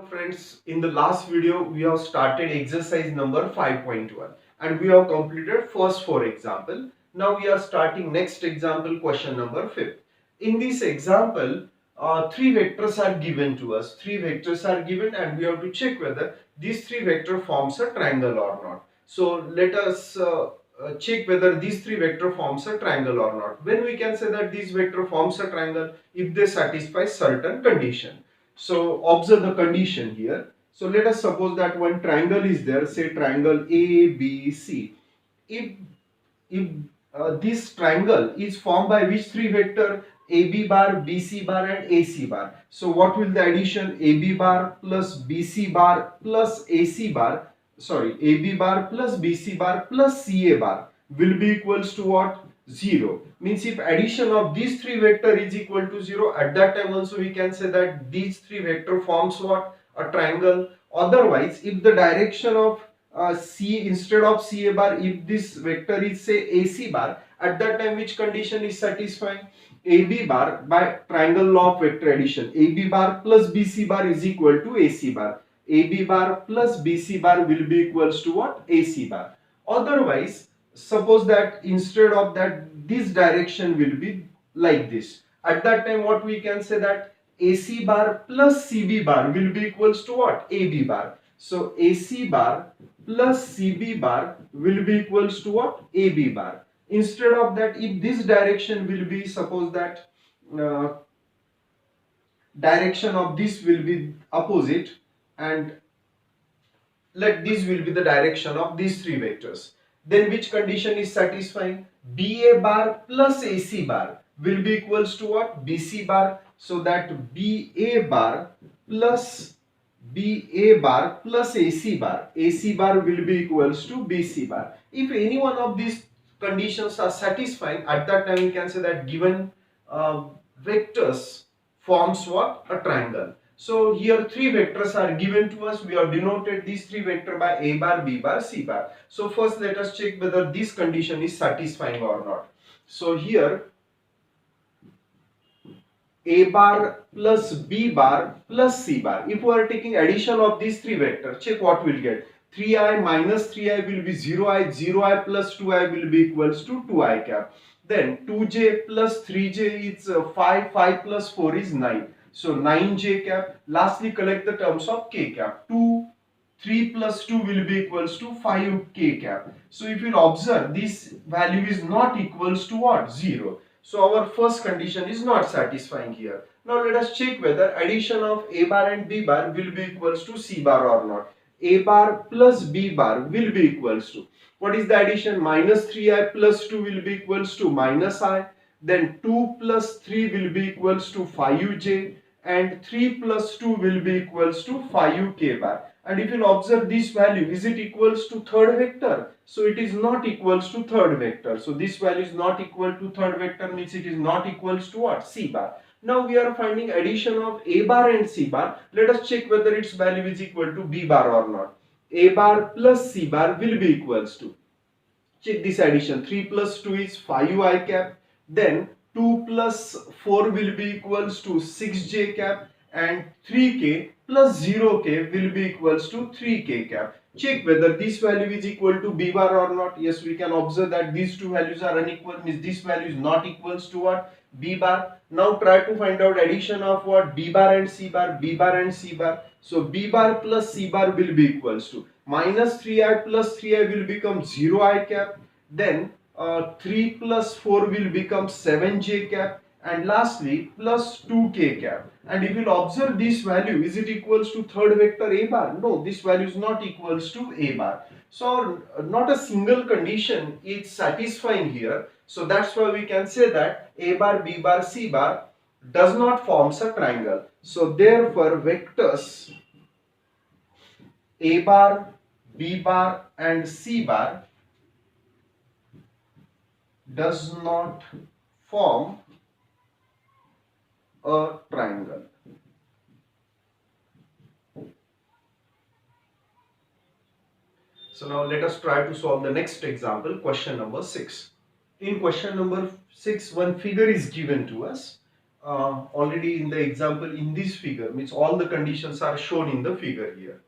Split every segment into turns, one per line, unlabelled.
friends, in the last video we have started exercise number 5.1 and we have completed first 4 example. Now we are starting next example, question number 5. In this example, three vectors are given to us. Three vectors are given and we have to check whether these three vector forms a triangle or not. So let us check whether these three vector forms a triangle or not. When we can say that these vector forms a triangle, if they satisfy certain condition. So observe the condition here. So let us suppose that one triangle is there, say triangle ABC. If this triangle is formed by which three vector? AB bar, BC bar and AC bar. So what will the addition? AB bar plus BC bar plus AC bar, sorry, AB bar plus BC bar plus CA bar will be equals to what? 0. Means if addition of these three vector is equal to 0, at that time also we can say that these three vector forms what? A triangle. Otherwise, if the direction of C instead of CA bar, if this vector is say AC bar, at that time which condition is satisfying? AB bar by triangle law of vector addition, AB bar plus BC bar is equal to AC bar. AB bar plus BC bar will be equals to what? AC bar. Otherwise, suppose that instead of that this direction will be like this. At that time what we can say that AC bar plus CB bar will be equals to what? AB bar. So AC bar plus CB bar will be equals to what? AB bar. Instead of that, if this direction will be, suppose that direction of this will be opposite, and let this will be the direction of these three vectors, then which condition is satisfying? BA bar plus AC bar will be equals to what? BC bar. So that BA bar plus AC bar will be equals to BC bar. If any one of these conditions are satisfying, at that time we can say that given vectors forms what? A triangle. So here three vectors are given to us. We have denoted these three vectors by A bar, B bar, C bar. So first let us check whether this condition is satisfying or not. So here A bar plus B bar plus C bar. If we are taking addition of these three vectors, check what we'll get. 3i minus 3i will be 0i, 0i plus 2i will be equals to 2i cap. Then 2j plus 3j is 5, 5 plus 4 is 9. So 9j cap. Lastly, collect the terms of k cap. 3 plus 2 will be equals to 5k cap. So if you observe, this value is not equals to what? 0. So our first condition is not satisfying here. Now let us check whether addition of A bar and B bar will be equals to C bar or not. A bar plus B bar will be equals to, what is the addition? Minus 3i plus 2 will be equals to minus I. Then 2 plus 3 will be equals to 5j and 3 plus 2 will be equals to 5k bar. And if you observe this value, is it equals to third vector? So it is not equals to third vector. So this value is not equal to third vector, means it is not equals to what? C bar. Now we are finding addition of A bar and C bar. Let us check whether its value is equal to B bar or not. A bar plus C bar will be equals to, check this addition, 3 plus 2 is 5i cap. Then 2 plus 4 will be equals to 6j cap, and 3k plus 0k will be equals to 3k cap. Check whether this value is equal to B bar or not. Yes, we can observe that these two values are unequal, means this value is not equals to what? B bar. Now try to find out addition of what? B bar and C bar, B bar and C bar. So B bar plus C bar will be equals to minus 3i plus 3i will become 0i cap. Then 3 plus 4 will become 7j cap, and lastly plus 2k cap. And if you observe this value, is it equals to third vector A bar? No, this value is not equals to A bar. So not a single condition is satisfying here. So that's why we can say that A bar, B bar, C bar does not forms a triangle. So therefore vectors A bar, B bar and C bar does not form a triangle. So now let us try to solve the next example, question number 6. In question number 6, one figure is given to us already in the example in this figure, means all the conditions are shown in the figure here.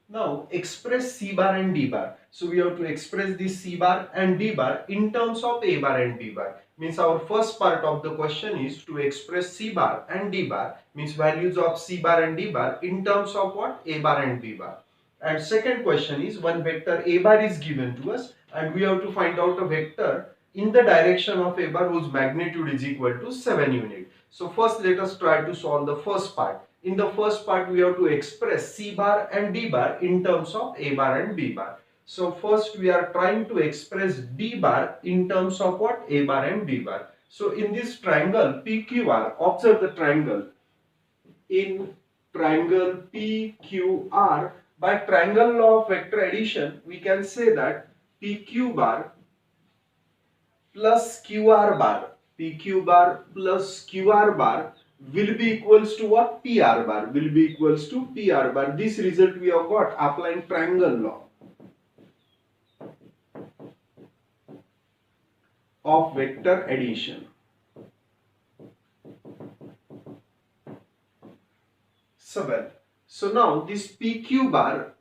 Now express C bar and D bar. So we have to express this C bar and D bar in terms of A bar and B bar. Means our first part of the question is to express C bar and D bar, means values of C bar and D bar in terms of what? A bar and B bar. And second question is one vector A bar is given to us and we have to find out a vector in the direction of A bar whose magnitude is equal to 7 unit. So first let us try to solve the first part. In the first part we have to express C bar and D bar in terms of A bar and B bar. So first we are trying to express D bar in terms of what? A bar and B bar. So in this triangle PQR, observe the triangle. In triangle PQR, by triangle law of vector addition, we can say that PQ bar plus QR bar, PQ bar plus QR bar will be equals to what? PR bar will be equals to PR bar. This result we have got applying triangle law of vector addition. So now this PQ bar,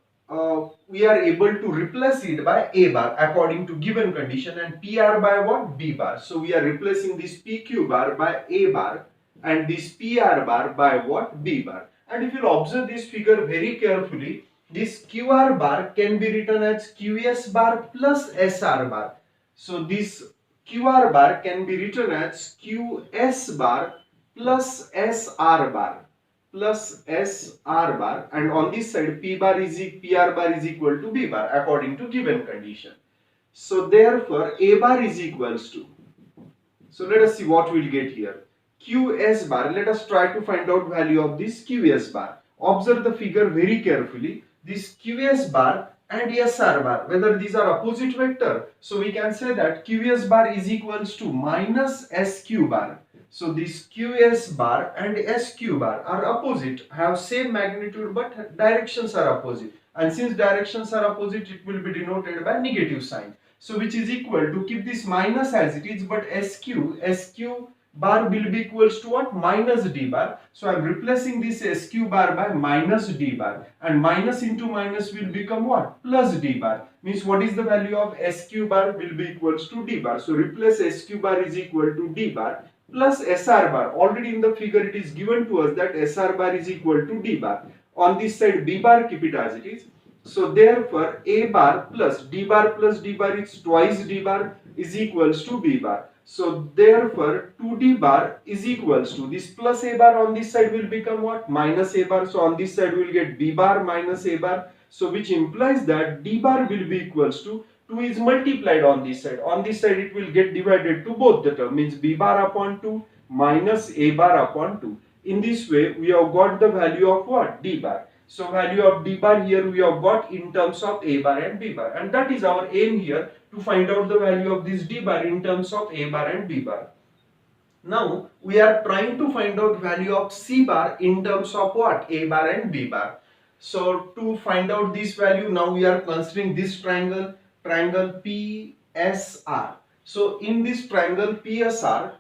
we are able to replace it by A bar according to given condition and PR by what? B bar. So we are replacing this PQ bar by A bar and this PR bar by what? B bar. And if you observe this figure very carefully, this QR bar can be written as QS bar plus SR bar. So this QR bar can be written as QS bar plus SR bar plus SR bar, and on this side PR bar is equal to B bar according to given condition. So therefore A bar is equals to, so let us see what we'll get here. QS bar, let us try to find out value of this QS bar. Observe the figure very carefully. This QS bar and SR bar, whether these are opposite vector, so we can say that QS bar is equals to minus SQ bar. So this QS bar and SQ bar are opposite, have same magnitude but directions are opposite. And since directions are opposite, it will be denoted by negative sign. So which is equal to, keep this minus as it is, but SQ bar will be equals to what? Minus D bar. So I am replacing this SQ bar by minus D bar, and minus into minus will become what? Plus D bar. Means what is the value of SQ bar? Will be equals to D bar. So replace SQ bar is equal to D bar plus SR bar. Already in the figure it is given to us that SR bar is equal to D bar. On this side B bar, keep it as it is. So therefore A bar plus D bar is twice D bar is equals to B bar. So therefore 2D bar is equals to, this plus A bar on this side will become what? Minus A bar. So on this side we will get B bar minus A bar. So which implies that D bar will be equals to 2 is multiplied on this side. On this side it will get divided to both the term, means B bar upon 2 minus A bar upon 2. In this way we have got the value of what? D bar. So value of D bar here we have got in terms of A bar and B bar, and that is our aim here, to find out the value of this D bar in terms of A bar and B bar. Now we are trying to find out value of C bar in terms of what? A bar and B bar. So to find out this value, now we are considering this triangle PSR. So in this triangle PSR,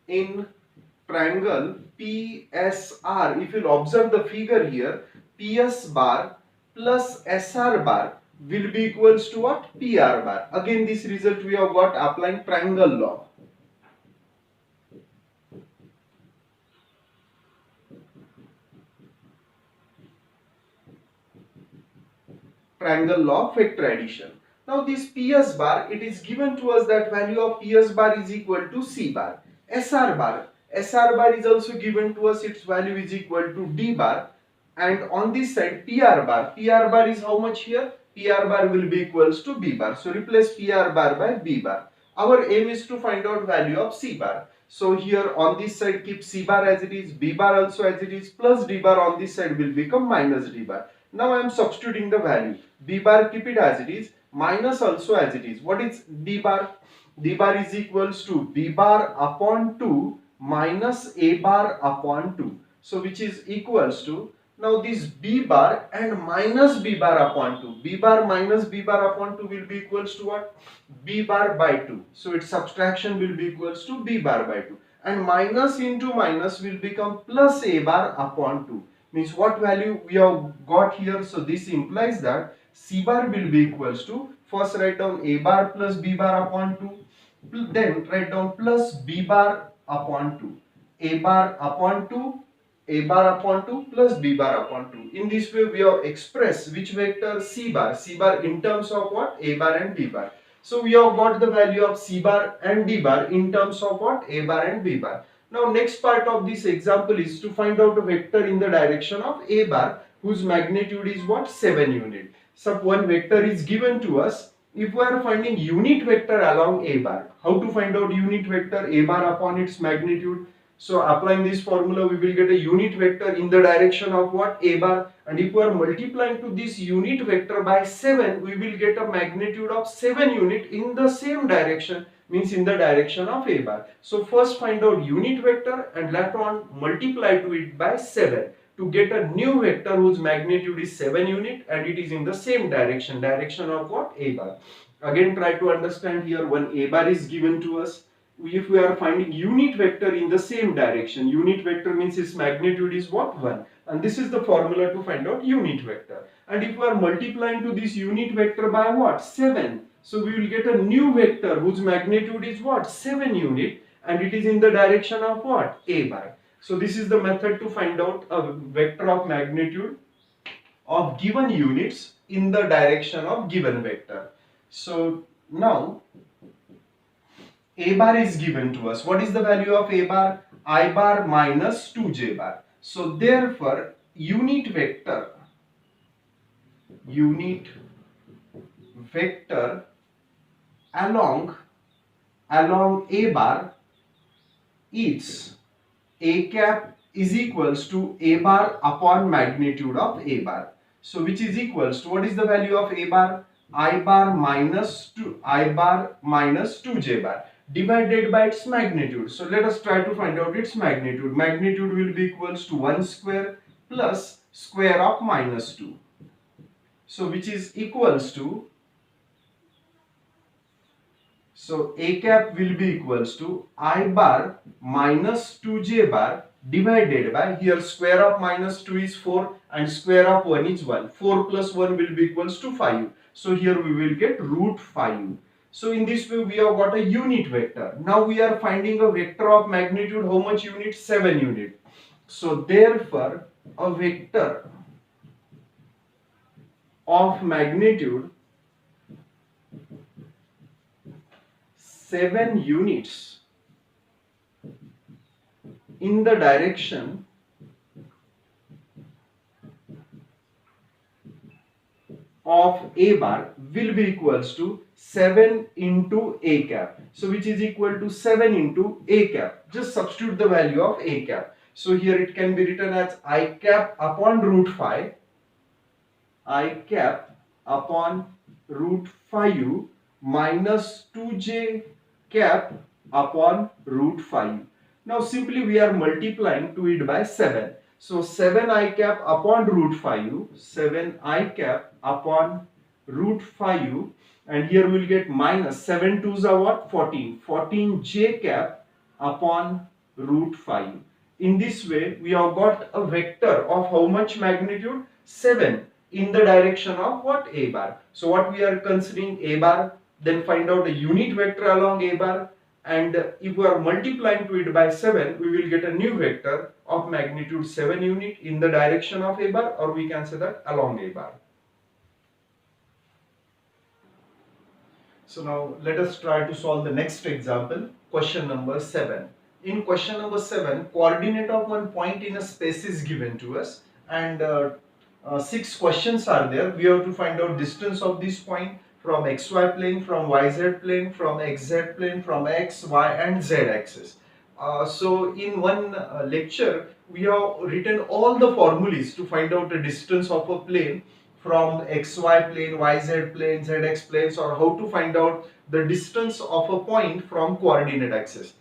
in triangle PSR, if you observe the figure here, PS bar plus SR bar will be equals to what? PR bar. Again this result we have got applying triangle law. Triangle law of vector addition. Now this PS bar, it is given to us that value of PS bar is equal to C bar. SR bar is also given to us, its value is equal to D bar. And on this side PR bar is how much here? PR bar will be equals to B bar. So replace PR bar by B bar. Our aim is to find out value of C bar. So here on this side keep C bar as it is, B bar also as it is, plus D bar on this side will become minus D bar. Now I am substituting the value. B bar keep it as it is, minus also as it is. What is D bar? D bar is equals to B bar upon 2 minus A bar upon 2. So which is equals to, now this B bar and minus B bar upon 2. B bar minus B bar upon 2 will be equals to what? B bar by 2. So its subtraction will be equals to B bar by 2. and minus into minus will become plus a bar upon 2. Means what value we have got here? So this implies that c bar will be equals to, first write down a bar plus b bar upon 2, then write down plus b bar upon 2, a bar upon 2, a bar upon 2 plus b bar upon 2. In this way we have expressed which vector? C bar in terms of what? A bar and b bar. So we have got the value of C bar and D bar in terms of what? A bar and B bar. Now next part of this example is to find out a vector in the direction of A bar whose magnitude is what? 7 unit. So one vector is given to us. If we are finding unit vector along A bar, how to find out unit vector? A bar upon its magnitude. So applying this formula, we will get a unit vector in the direction of what? A bar. And if we are multiplying to this unit vector by 7, we will get a magnitude of 7 unit in the same direction, means in the direction of A bar. So first find out unit vector and later on multiply to it by 7 to get a new vector whose magnitude is 7 unit and it is in the same direction, direction of what? A bar. Again try to understand here, when A bar is given to us, if we are finding unit vector in the same direction, unit vector means its magnitude is what? 1, and this is the formula to find out unit vector. And if we are multiplying to this unit vector by what? 7, so we will get a new vector whose magnitude is what? 7 unit, and it is in the direction of what? A bar. So this is the method to find out a vector of magnitude of given units in the direction of given vector. So now A bar is given to us. What is the value of A bar? I bar minus 2j bar. So therefore unit vector along A bar is A cap is equals to A bar upon magnitude of A bar. So which is equals to, what is the value of A bar? I bar minus 2j bar divided by its magnitude. So let us try to find out its magnitude. Magnitude will be equals to 1 square plus square of minus 2. So which is equals to, so A cap will be equals to I bar minus 2j bar divided by, here square of minus 2 is 4 and square of 1 is 1. 4 plus 1 will be equals to 5. So here we will get root 5. So in this way we have got a unit vector. Now we are finding a vector of magnitude, how much unit? 7 unit. So therefore a vector of magnitude 7 units in the direction of A bar will be equals to 7 into A cap. So which is equal to 7 into A cap. Just substitute the value of A cap. So here it can be written as I cap upon root 5. I cap upon root 5 minus 2j cap upon root 5. Now simply we are multiplying to it by 7. So 7 I cap upon root 5, 7 I cap upon root 5, and here we will get minus 7 2s are what? 14. 14 j cap upon root 5. In this way we have got a vector of how much magnitude? 7 in the direction of what? A bar. So what we are considering? A bar, then find out a unit vector along A bar, and if we are multiplying to it by 7, we will get a new vector of magnitude 7 unit in the direction of A bar, or we can say that along A bar. So now let us try to solve the next example, question number 7. In question number 7, coordinate of one point in a space is given to us, and 6 questions are there. We have to find out distance of this point from xy plane, from yz plane, from xz plane, from x, y and z axis. So in one lecture we have written all the formulas to find out the distance of a plane from xy plane, yz plane, zx planes, or how to find out the distance of a point from coordinate axis.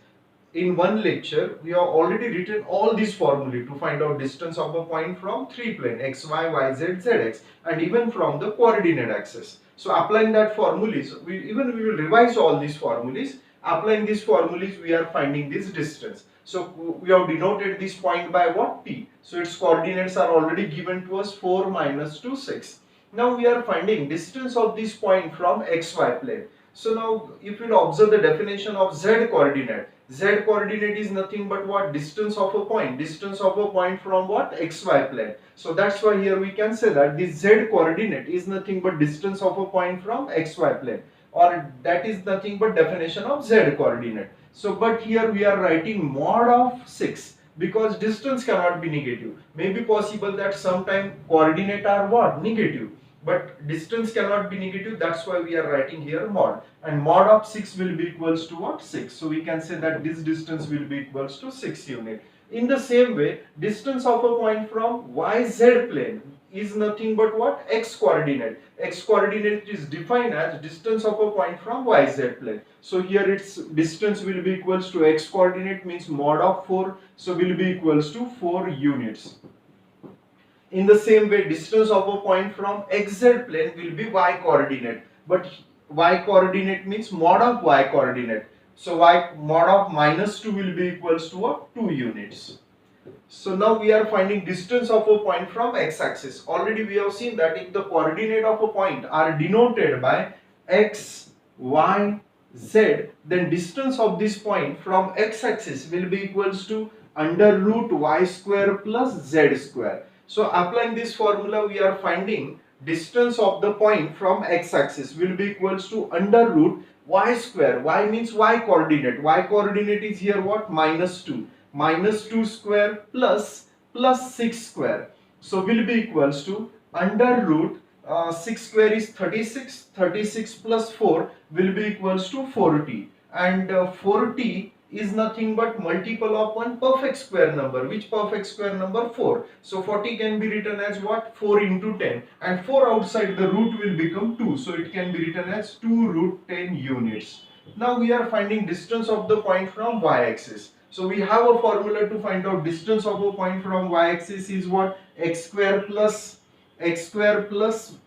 In one lecture we have already written all these formulae to find out distance of a point from 3 plane x, y, z, zx, and even from the coordinate axis. So applying that formulas, we will revise all these formulas. Applying these formulas we are finding this distance. So we have denoted this point by what? P. So its coordinates are already given to us, 4, -2, 6. Now we are finding distance of this point from xy plane. So now if you observe the definition of z coordinate, z coordinate is nothing but what? Distance of a point. Distance of a point from what? Xy plane. So that's why here we can say that this z coordinate is nothing but distance of a point from xy plane, or that is nothing but definition of z coordinate. So but here we are writing mod of 6 because distance cannot be negative. Maybe possible that sometime coordinate are what? Negative. But distance cannot be negative, that's why we are writing here mod. And mod of 6 will be equals to what? 6. So we can say that this distance will be equals to 6 unit. In the same way, distance of a point from YZ plane is nothing but what? X coordinate. X coordinate is defined as distance of a point from YZ plane. So here its distance will be equals to X coordinate, means mod of 4. So will be equals to 4 units. In the same way, distance of a point from xz plane will be y coordinate, but y coordinate means mod of y coordinate. So y mod of -2 will be equals to what? 2 units. So now we are finding distance of a point from x-axis. Already we have seen that if the coordinate of a point are denoted by x, y, z, then distance of this point from x-axis will be equals to under root y square plus z square. So applying this formula, we are finding distance of the point from x-axis will be equals to under root y square. Y means y coordinate. Y coordinate is here what? -2. -2 square plus 6 square. So will be equals to under root 6 square is 36. 36 plus 4 will be equals to 40. And 40 is nothing but multiple of one perfect square number. Which perfect square number? 4. So 40 can be written as what? 4 into 10, and 4 outside the root will become 2. So it can be written as 2 root 10 units. Now we are finding distance of the point from y-axis. So we have a formula to find out distance of a point from y-axis is what? X square plus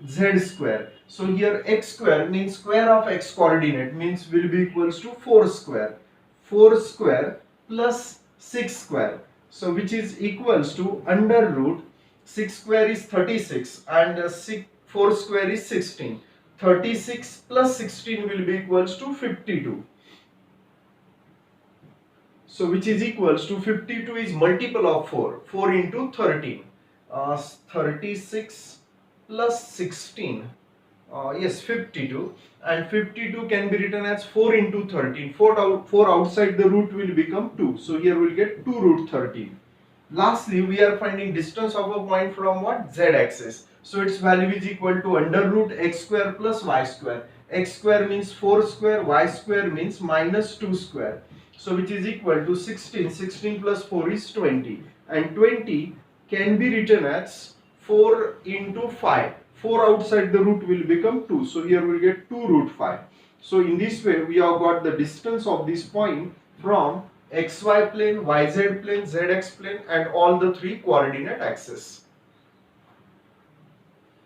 z square. So here x square means square of x coordinate, means will be equals to 4 square. 4 square plus 6 square. So which is equals to under root 6 square is 36 and 4 square is 16. 36 plus 16 will be equals to 52. So which is equals to 52 is multiple of 4. 4 into 13. 36 plus 16. Yes, 52, and 52 can be written as 4 into 13. 4 outside the root will become 2. So here we will get 2 root 13. Lastly, we are finding distance of a point from what? Z-axis. So its value is equal to under root x square plus y square. X square means 4 square, y square means -2 square. So which is equal to 16. 16 plus 4 is 20. And 20 can be written as 4 into 5. 4 outside the root will become 2. So here we get 2 root 5. So in this way we have got the distance of this point from xy plane, yz plane, zx plane and all the 3 coordinate axes.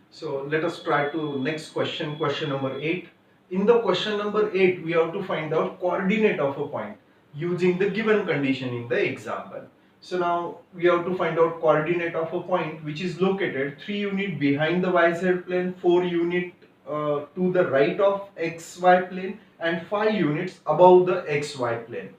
So let us try to next question, question number 8. In the question number 8 we have to find out coordinate of a point using the given condition in the example. So now we have to find out coordinate of a point which is located 3 unit behind the yz plane, 4 unit to the right of xy plane and 5 units above the xy plane.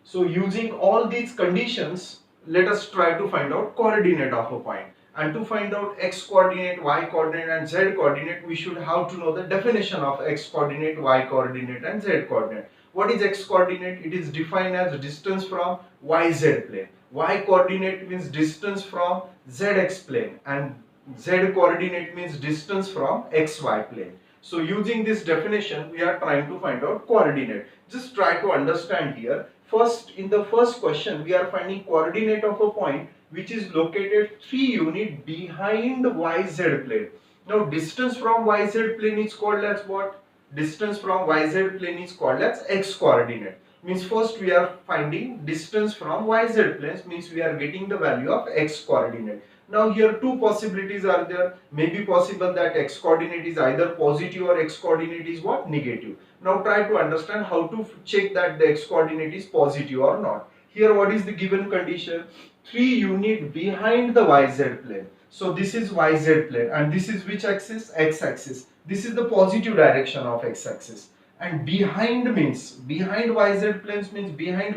So using all these conditions, let us try to find out coordinate of a point. And to find out x coordinate, y coordinate and z coordinate, we should have to know the definition of x coordinate, y coordinate and z coordinate. What is x coordinate? It is defined as distance from yz plane. Y coordinate means distance from zx plane and z coordinate means distance from xy plane. So using this definition, we are trying to find out coordinate. Just try to understand here. First, in the first question, we are finding coordinate of a point which is located 3 unit behind YZ plane. Now, distance from YZ plane is called as what? Distance from YZ plane is called as x coordinate. Means first we are finding distance from YZ plane, means we are getting the value of x coordinate. Now here two possibilities are there. Maybe possible that x coordinate is either positive or x coordinate is what? Negative. Now try to understand how to check that the x coordinate is positive or not. Here what is the given condition? 3 unit behind the YZ plane. So this is YZ plane and this is which axis? X axis. This is the positive direction of X axis. And behind means, behind YZ planes means behind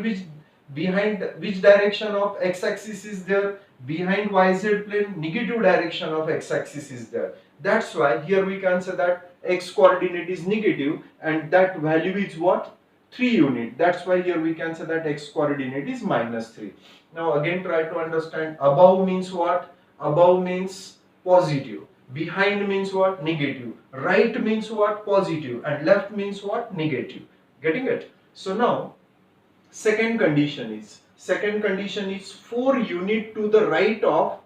which direction of X axis is there? Behind YZ plane, negative direction of X axis is there. That's why here we can say that X coordinate is negative and that value is what? 3 unit. That's why here we can say that X coordinate is -3. Now again try to understand. Above means what? Above means positive. Behind means what? Negative. Right means what? Positive. And left means what? Negative. Getting it? So now second condition is 4 unit to the right of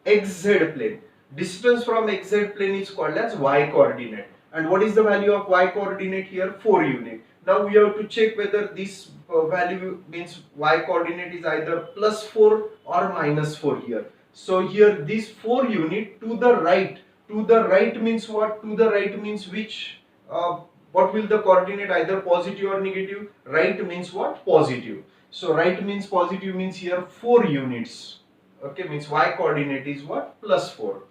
xz plane. Distance from xz plane is called as y coordinate. And what is the value of y coordinate here? 4 unit. Now we have to check whether this value means y coordinate is either +4 or -4 here. So here this 4 unit to the right. To the right means what? To the right means which? What will the coordinate, either positive or negative? Right means what? Positive. So right means positive means here 4 units. Okay, means y coordinate is what? +4.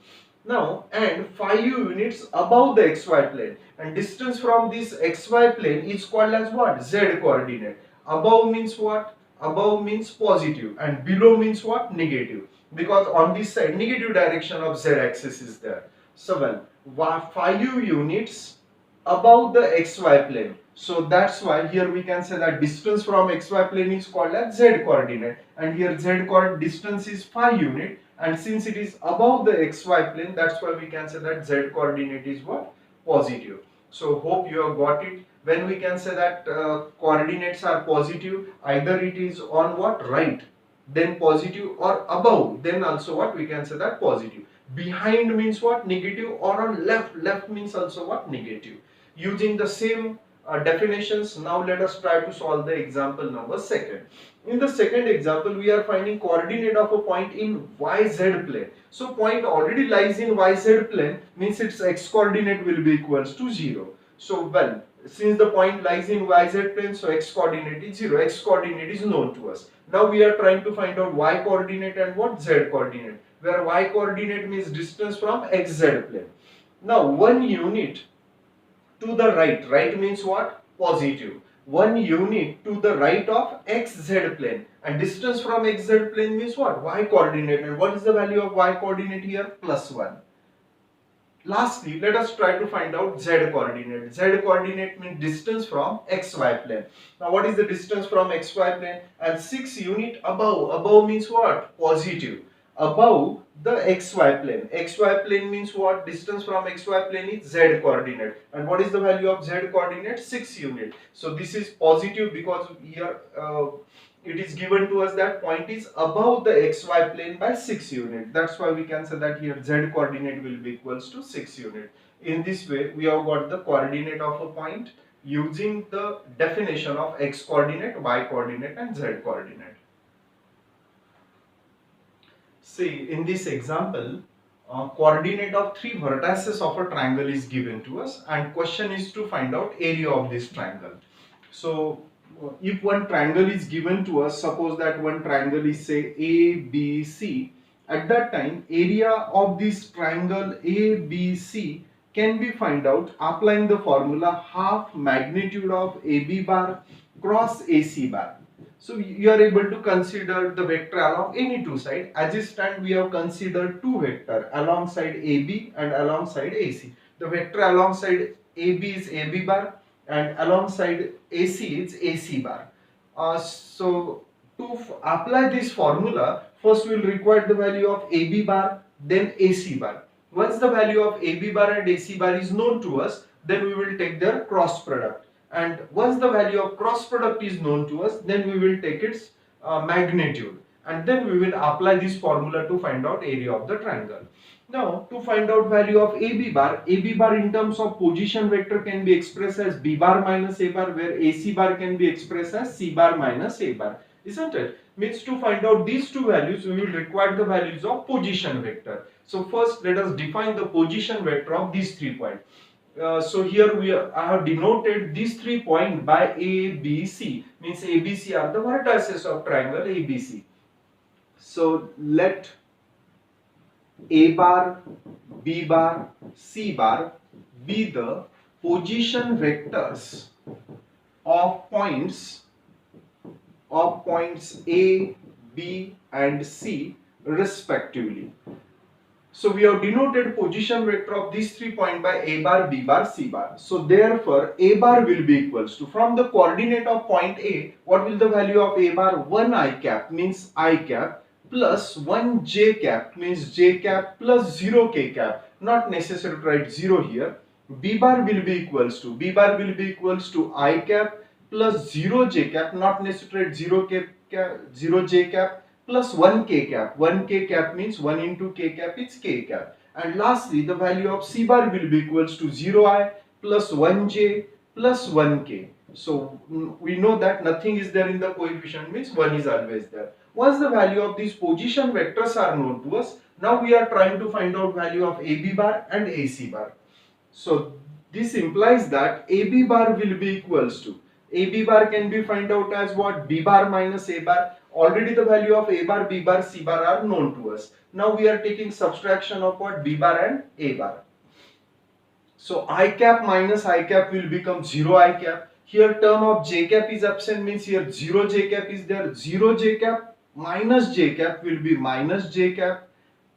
Now and 5 units above the xy plane, and distance from this xy plane is called as what? Z coordinate. Above means what? Above means positive and below means what? Negative, because on this side negative direction of z axis is there. So well, 5 units above the xy plane. So that's why here we can say that distance from xy plane is called as z coordinate, and here z coordinate distance is 5 unit, and since it is above the xy plane, that's why we can say that z coordinate is what? Positive. So hope you have got it. When we can say that coordinates are positive, either it is on what? Right, then positive, or above, then also what? We can say that positive. Behind means what? Negative, or on left means also what? Negative. Using the same definitions, now let us try to solve the example number second. In the second example, we are finding coordinate of a point in YZ plane. So point already lies in YZ plane, means its x coordinate will be equals to 0. So well, since the point lies in YZ plane, so x coordinate is 0. X coordinate is known to us. Now we are trying to find out y coordinate and what? Z coordinate, where y coordinate means distance from xz plane. Now 1 unit to the right. Right means what? Positive. 1 unit to the right of xz plane, and distance from xz plane means what? Y coordinate. And what is the value of y coordinate here? +1. Lastly, let us try to find out z coordinate. Z coordinate means distance from xy plane. Now what is the distance from xy plane? And 6 unit above. Above means what? Positive. Above the xy plane. Xy plane means what? Distance from xy plane is z coordinate. And what is the value of z coordinate? 6 unit. So this is positive because here it is given to us that point is above the xy plane by 6 unit. That's why we can say that here z coordinate will be equals to 6 unit. In this way, we have got the coordinate of a point using the definition of x coordinate, y coordinate and z coordinate. See, in this example, coordinate of 3 vertices of a triangle is given to us, and question is to find out area of this triangle. So if one triangle is given to us, suppose that one triangle is say ABC, at that time area of this triangle ABC can be find out applying the formula half magnitude of AB bar cross AC bar. So you are able to consider the vector along any two sides. As it stands, we have considered two vectors alongside AB and alongside AC. The vector alongside AB is AB bar and alongside AC is AC bar. So to apply this formula, first we will require the value of AB bar, then AC bar. Once the value of AB bar and AC bar is known to us, then we will take their cross product. And once the value of cross product is known to us, then we will take its magnitude. And then we will apply this formula to find out area of the triangle. Now, to find out value of AB bar in terms of position vector can be expressed as B bar minus A bar, where AC bar can be expressed as C bar minus A bar, isn't it? Means to find out these two values, we will require the values of position vector. So first let us define the position vector of these 3 points. So here I have denoted these 3 points by A, B, C. Means A, B, C are the vertices of triangle ABC. So let A bar, B bar, C bar be the position vectors of points A, B and C respectively. So we have denoted position vector of these 3 points by A bar, B bar, C bar. So therefore A bar will be equals to, from the coordinate of point A, what will the value of A bar? 1 I cap means I cap plus 1 J cap means J cap plus 0 K cap. Not necessary to write 0 here. B bar will be equals to I cap plus 0 J cap, not necessary to write 0 K cap, 0 J cap plus 1 k cap. 1 k cap means 1 into k cap is k cap. And lastly, the value of C bar will be equals to 0i plus 1j plus 1k. So we know that nothing is there in the coefficient, means 1 is always there. Once the value of these position vectors are known to us, now we are trying to find out value of AB bar and AC bar. So this implies that AB bar will be equals to, AB bar can be find out as what? B bar minus A bar. Already the value of A bar, B bar, C bar are known to us. Now we are taking subtraction of what? B bar and A bar. So I cap minus I cap will become 0 I cap. Here term of J cap is absent, means here 0 J cap is there. 0 J cap minus J cap will be minus J cap,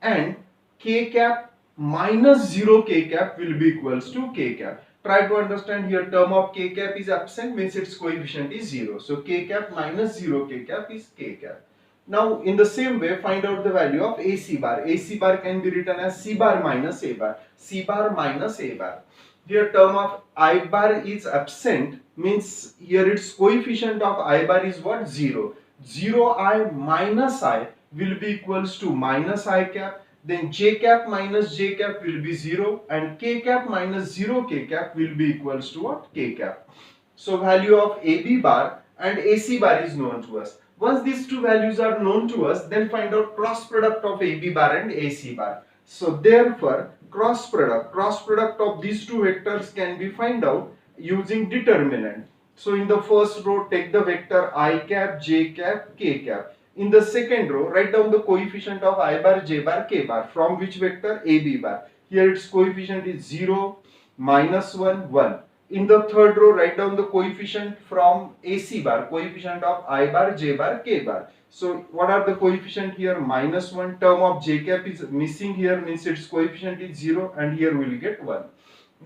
and K cap minus 0 K cap will be equals to K cap. Try to understand, here term of K cap is absent, means its coefficient is 0. So K cap minus 0 K cap is K cap. Now in the same way, find out the value of AC bar. AC bar can be written as C bar minus A bar. C bar minus A bar. Here term of I bar is absent, means here its coefficient of I bar is what? 0. 0i minus I will be equals to minus I cap. Then J cap minus J cap will be 0, and K cap minus 0 K cap will be equals to what? K cap. So value of AB bar and AC bar is known to us. Once these two values are known to us, then find out cross product of AB bar and AC bar. So therefore, cross product of these two vectors can be find out using determinant. So in the first row, take the vector I cap, J cap, K cap. In the second row, write down the coefficient of I bar, J bar, K bar. From which vector? AB bar. Here its coefficient is 0, minus 1, 1. In the third row, write down the coefficient from AC bar, coefficient of I bar, J bar, K bar. So what are the coefficient here? Minus 1. Term of J cap is missing here, means its coefficient is 0, and here we will get 1.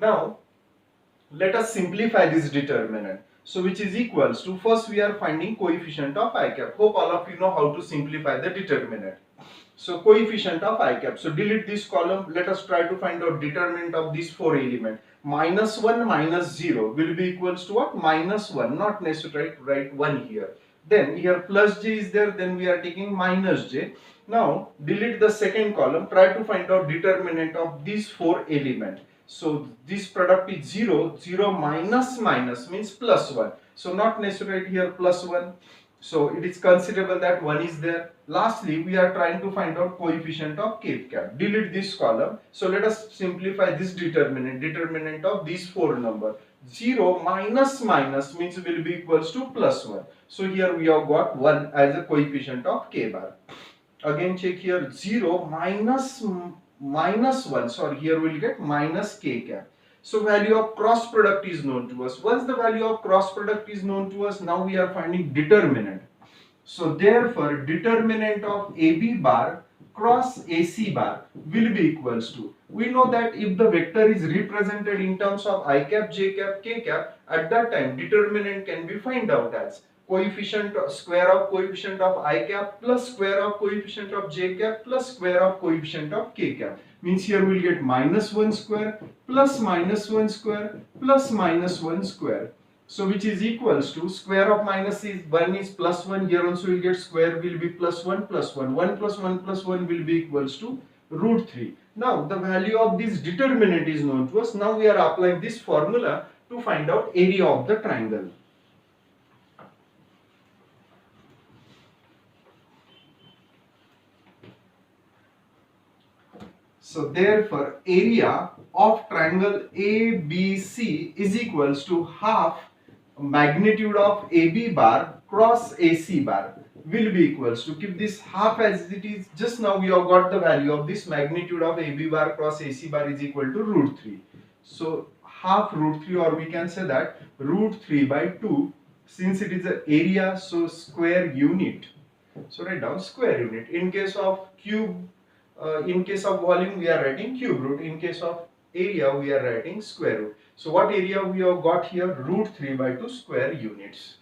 Now let us simplify this determinant. So which is equals to, first we are finding coefficient of I cap. Hope all of you know how to simplify the determinant. So coefficient of I cap. So delete this column. Let us try to find out determinant of these 4 elements. Minus 1 minus 0 will be equals to what? Minus 1. Not necessary to write 1 here. Then here plus j is there. Then we are taking minus j. Now delete the second column. Try to find out determinant of these 4 elements. So this product is 0. 0 minus minus means plus 1. So not necessary here plus 1. So it is considerable that 1 is there. Lastly, we are trying to find out coefficient of K cap. Delete this column. So let us simplify this determinant of these 4 numbers. 0 minus minus means will be equals to plus 1. So here we have got 1 as a coefficient of K bar. Again check here, 0 minus 1. Sorry, here we will get minus K cap. So value of cross product is known to us. Once the value of cross product is known to us, now we are finding determinant. So therefore, determinant of AB bar cross AC bar will be equals to, we know that if the vector is represented in terms of I cap, J cap, K cap, at that time determinant can be find out as coefficient square of coefficient of I cap plus square of coefficient of J cap plus square of coefficient of K cap. Means here we will get minus 1 square plus minus 1 square plus minus 1 square. So which is equals to, square of minus is 1 is plus 1. Here also we will get square will be plus 1 plus 1. 1 plus 1 plus 1 will be equals to root 3. Now the value of this determinant is known to us. Now we are applying this formula to find out area of the triangle. So therefore area of triangle ABC is equals to half magnitude of AB bar cross AC bar will be equals to, keep this half as it is, just now we have got the value of this magnitude of AB bar cross AC bar is equal to root 3. So half root 3, or we can say that root 3 by 2, since it is an area, so square unit. So write down square unit. In case of cube, in case of volume we are writing cube root. In case of area we are writing square root. So what area we have got here? Root 3 by 2 square units.